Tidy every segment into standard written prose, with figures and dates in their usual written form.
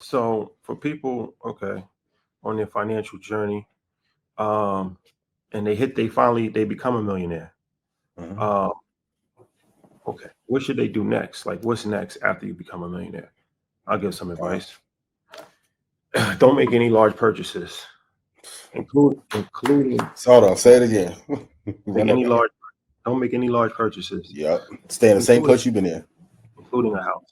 So for people, okay, on their financial journey, um, and they become a millionaire. Mhm. Um, okay, what should they do next? Like, what's next after you become a millionaire? I'll give some Uh, advice. Don't make any large purchases, including so hold on, say it again. make Run that any back. large. Don't make any large purchases, Yep. Stay in the same including place you've been in. a house.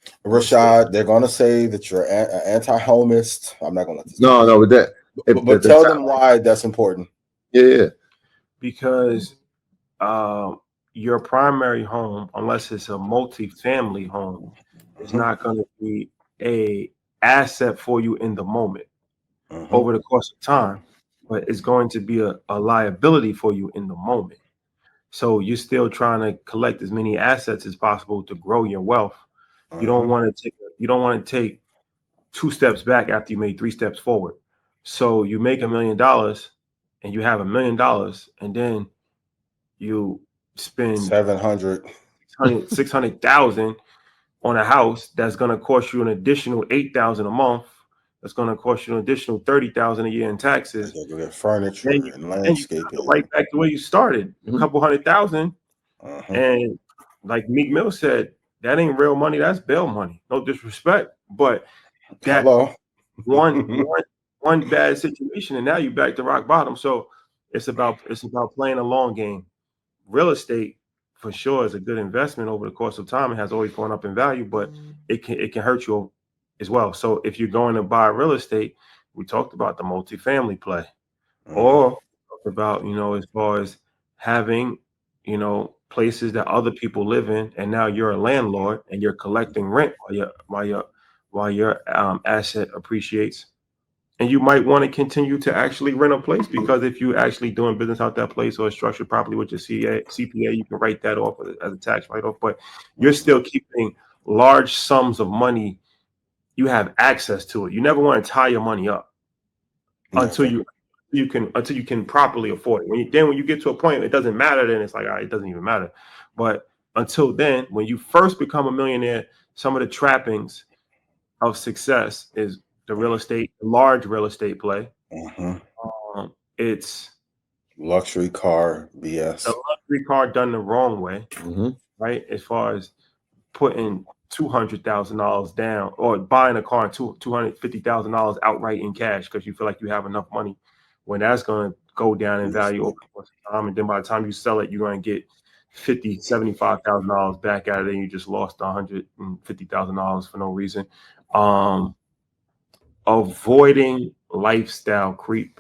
Stay, Rashad, they're gonna say that you're an anti-homist. I'm not gonna let this No, pass. no, with that, if But tell them why that's important. yeah, yeah. because um, your primary home, unless it's a multi-family home, is Mhm. not going to be a asset for you in the moment Mhm. over the course of time, but it's going to be a liability for you in the moment. So you're still trying to collect as many assets as possible to grow your wealth. Mhm. You don't want to take two steps back after you made three steps forward. So you make $1 million and you have $1 million, and then you spend 700. 600,000 on a house that's going to cost you an additional 8,000 a month. That's going to cost you an additional 30,000 a year in I taxes. gotta go get Then furniture you and then you start landscaping. right back to where you started, a Mhm. couple 100,000. Mhm. And like Meek Mill said, that ain't real money. That's bail money. No disrespect, but that Hello. one one one bad situation, and now you back to rock bottom. So it's about playing a long game. Real estate for sure is a good investment over the course of time. It has always gone up in value, but it can hurt you as well. So if you're going to buy real estate, we talked about the multifamily play, Mhm. or talked about as far as having places that other people live in, and now you're a landlord and you're collecting rent while your asset appreciates. And you might want to continue to actually rent a place, because if you're actually doing business out that place or it's structured properly with your CPA, you can write that off as a tax write off. But you're Mhm. still keeping large sums of money. You have access to it. You never want to tie your money up until Never. you can properly afford it. When you get to a point, it doesn't matter. Then it's like, all right, it doesn't even matter. But until then, when you first become a millionaire, some of the trappings of success is large real estate play. Mhm. It's Luxury car a BS. luxury car done the wrong way, Mhm. right? As far as putting $200,000 down or buying a car and $250,000 outright in cash because you feel like you have enough money, when that's going to go down in value over the course of time, and then by the time you sell it, you're going to get $75,000 back out of it, and you just lost $150,000 for no reason. Um, Avoiding lifestyle creep.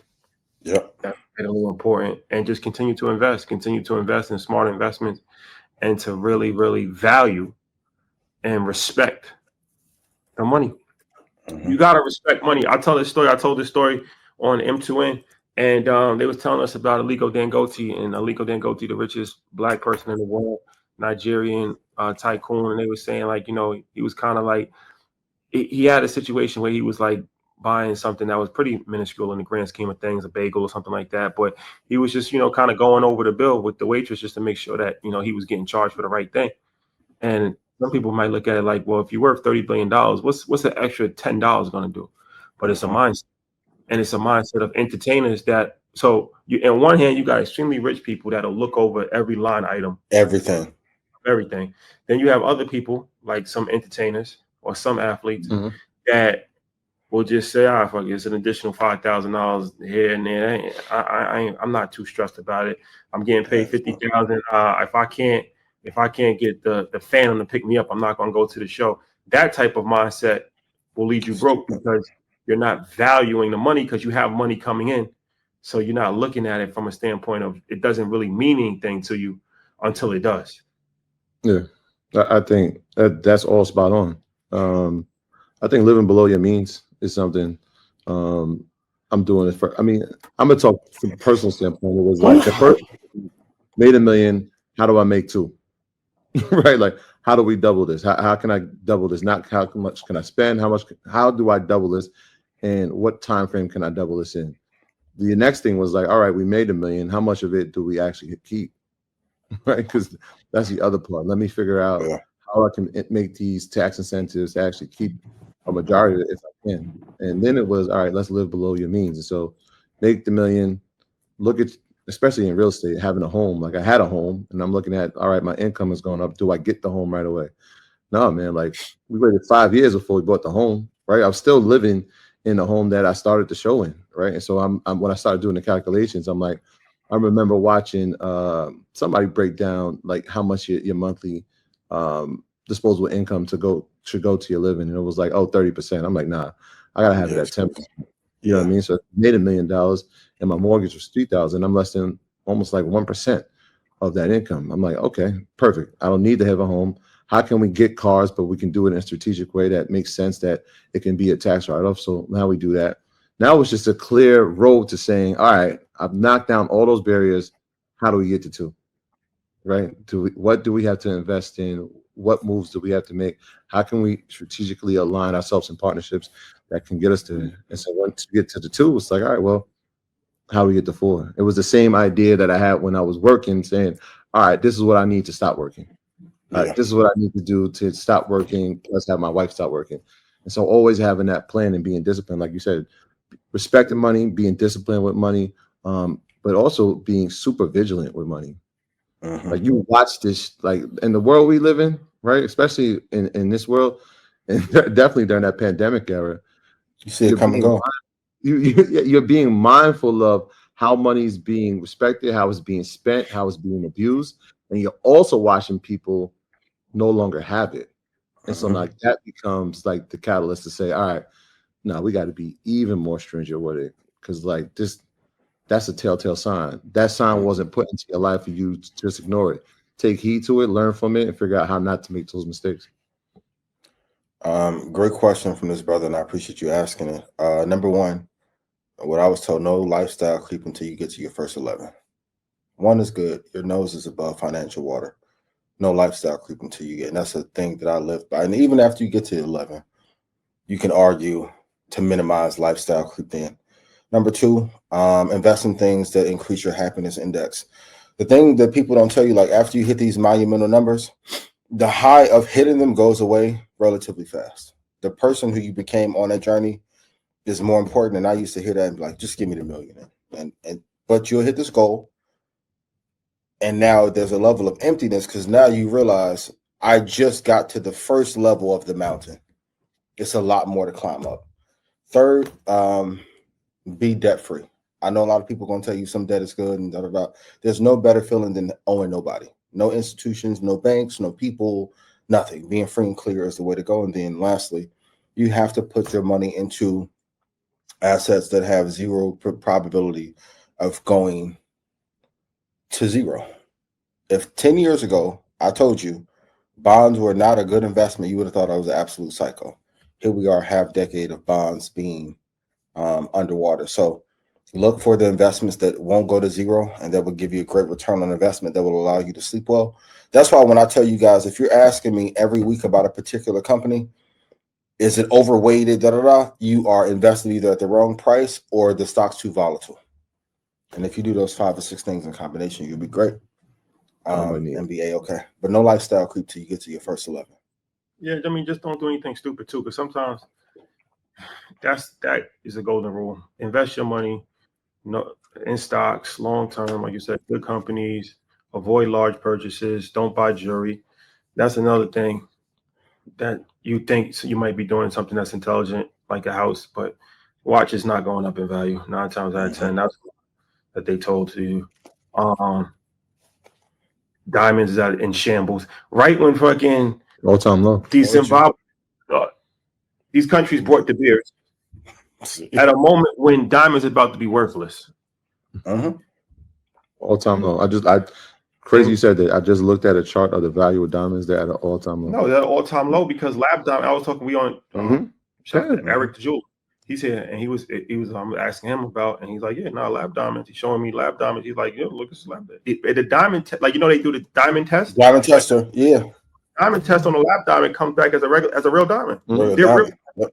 Yep. That's really important. And just continue to invest in smart investments, and to really, really value and respect the money. You Mhm. gotta respect money. I told this story on M2N, and they was telling us about Aliko Dangote, and Aliko Dangote, the richest black person in the world, Nigerian tycoon, and they were saying, like, he was kind of like, he had a situation where he was like buying something that was pretty minuscule in the grand scheme of things, a bagel or something like that. But he was just, kind of going over the bill with the waitress just to make sure that, he was getting charged for the right thing. And some people might look at it like, well, if you're worth $30 billion, what's the extra $10 going to do? But it's a Mhm. mindset, and it's a mindset of entertainers that. So you, on one hand, you got extremely rich people that'll look over every line item Everything. of everything. Then you have other people like some entertainers or some athletes Mhm. that will just say, "Ah, fuck it, it's an additional $5,000 here and there. I'm not too stressed about it. I'm getting paid Exactly. 50,000. If I can't get the fan to pick me up, I'm not going to go to the show." That type of mindset will lead you broke, because you're not valuing the money because you have money coming in. So you're not looking at it from a standpoint of it doesn't really mean anything to you until it does. Yeah, I think that's all spot on. Um, I think living below your means is something. Um, I'm doing it for. I mean, I'm gonna talk from a personal standpoint. It was like the first made a million. How do I make two? Right? Like, how do we double this? How can I double this? Not how much can I spend? How much? How do I double this? And what time frame can I double this in? The next thing was like, all right, we made a million. How much of it do we actually keep? Right? Because that's the other part. Let me figure out Yeah. how I can make these tax incentives to actually keep a majority if I can. And then it was, all right, let's live below your means. And so make the million, look at, especially in real estate, having a home. Like I had a home and I'm looking at, all right, my income is going up. Do I get the home right away? No, man, like we waited 5 years before we bought the home, right? I was still living in the home that I started the show in, right? And so I'm when I started doing the calculations, I'm like, I remember watching somebody break down like how much your monthly disposable income should go to your living, and it was like, oh, 30%. I'm like, nah, I gotta have it at 10%. You know what I mean? So I made $1 million, and my mortgage was 3,000. I'm less than almost like 1% of that income. I'm like, okay, perfect. I don't need to have a home. How can we get cars, but we can do it in a strategic way that makes sense, that it can be a tax write-off? So now we do that. Now it's just a clear road to saying, all right, I've knocked down all those barriers. How do we get to 2? Right? What do we have to invest in? What moves do we have to make? How can we strategically align ourselves in partnerships that can get us to there? And so once we get to the 2, it's like, all right, well, how do we get to 4? It was the same idea that I had when I was working, saying, all right, this is what I need to stop working. This is what I need to do to stop working. Let's have my wife stop working. And so always having that plan and being disciplined, like you said, respecting money, being disciplined with money, but also being super vigilant with money. Like you watch this, like in the world we live in, right? Especially in this world, and definitely during that pandemic era, you see it come and go. You're being mindful of how money's being respected, how it's being spent, how it's being abused, and you're also watching people no longer have it. And so like that becomes like the catalyst to say, all right, now we got to be even more stringent with it, because like that's a telltale sign. That sign wasn't put into your life for you to just ignore it. Take heed to it, learn from it, and figure out how not to make those mistakes. Great question from this brother, and I appreciate you asking it. Number 1, what I was told: no lifestyle creep until you get to your first 11. 1 is good. Your nose is above financial water. No lifestyle creep until you get, and that's a thing that I live by. And even after you get to 11, you can argue to minimize lifestyle creep in. Number 2, invest in things that increase your happiness index. The thing that people don't tell you, like after you hit these monumental numbers, the high of hitting them goes away relatively fast. The person who you became on that journey is more important. And I used to hear that and be like, just give me the million. But you'll hit this goal. And now there's a level of emptiness, because now you realize I just got to the first level of the mountain. It's a lot more to climb up. 3rd, be debt free. I know a lot of people are going to tell you some debt is good and da. There's no better feeling than owing nobody. No institutions, no banks, no people, nothing. Being free and clear is the way to go. And then lastly, you have to put your money into assets that have zero probability of going to zero. If 10 years ago I told you bonds were not a good investment, you would have thought I was an absolute psycho. Here we are, half decade of bonds being underwater. So look for the investments that won't go to zero and that will give you a great return on investment that will allow you to sleep well. That's why when I tell you guys, if you're asking me every week about a particular company, is it overweighted, you are invested either at the wrong price or the stock's too volatile. And if you do those 5 or 6 things in combination, you'll be great. And be A-okay. But no lifestyle creep till you get to your first 11. Yeah, I mean, just don't do anything stupid too, because sometimes that is a golden rule. Invest your money in stocks, long term, like you said, good companies. Avoid large purchases. Don't buy jewelry. That's another thing that you think you might be doing something that's intelligent, like a house, but watch is not going up in value. 9 times out of 10, that's that they told to you. Diamonds is in shambles. Right when fucking all-time low. These Zimbabwe, these countries bought the beers at a moment when diamonds are about to be worthless. All-time low. Crazy you said that. I just looked at a chart of the value of diamonds. They're at an all-time low. No, they're at an all-time low because lab diamond. I was talking. We on Eric the Jeweler. He's here, and he was. I'm asking him about, and he's like, "Yeah, no, lab diamonds." He's showing me lab diamonds. He's like, "Yeah, look, it's lab. The diamond, like they do the diamond test. Diamond tester, yeah. Diamond test on the lab diamond comes back as a real diamond. Real They're diamond. real.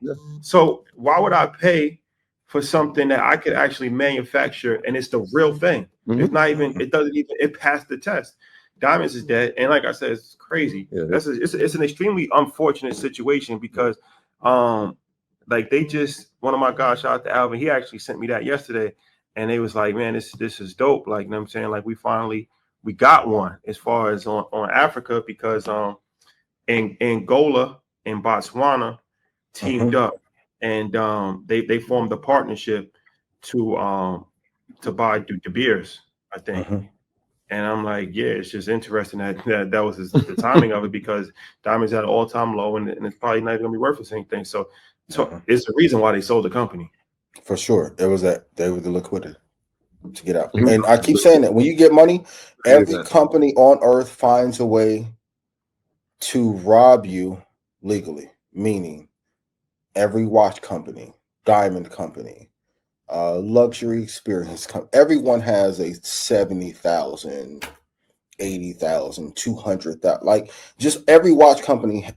Yep. So why would I pay for something that I could actually manufacture and it's the real thing? It's not even. It doesn't even. It passed the test. Diamonds is dead, and like I said, it's crazy. Yeah. It's an extremely unfortunate situation because Like they just, one of my guys, shout out to Alvin, he actually sent me that yesterday, and they was like, man, this is dope. Like, you know what I'm saying? Like we got one as far as on Africa, because in Angola and Botswana teamed up, and they formed a partnership to buy De Beers, I think. And I'm like, yeah, it's just interesting that was the timing of it, because diamonds at an all-time low, and it's probably not even gonna be worth the same thing. So it's the reason why they sold the company. For sure. It was that they were the liquidity to get out. And I keep saying that when you get money, every company on earth finds a way to rob you legally, meaning every watch company, diamond company, luxury experience company, everyone has a 70,000, 80,000, 200,000. Like, just every watch company,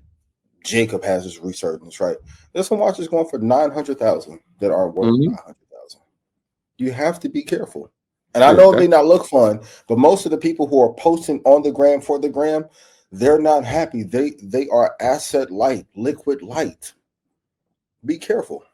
Jacob has his resurgence, right? There's some watches going for 900,000 that are worth 900,000. You have to be careful. And I know it may not look fun, but most of the people who are posting on the gram for the gram, they're not happy. They are asset light, liquid light. Be careful.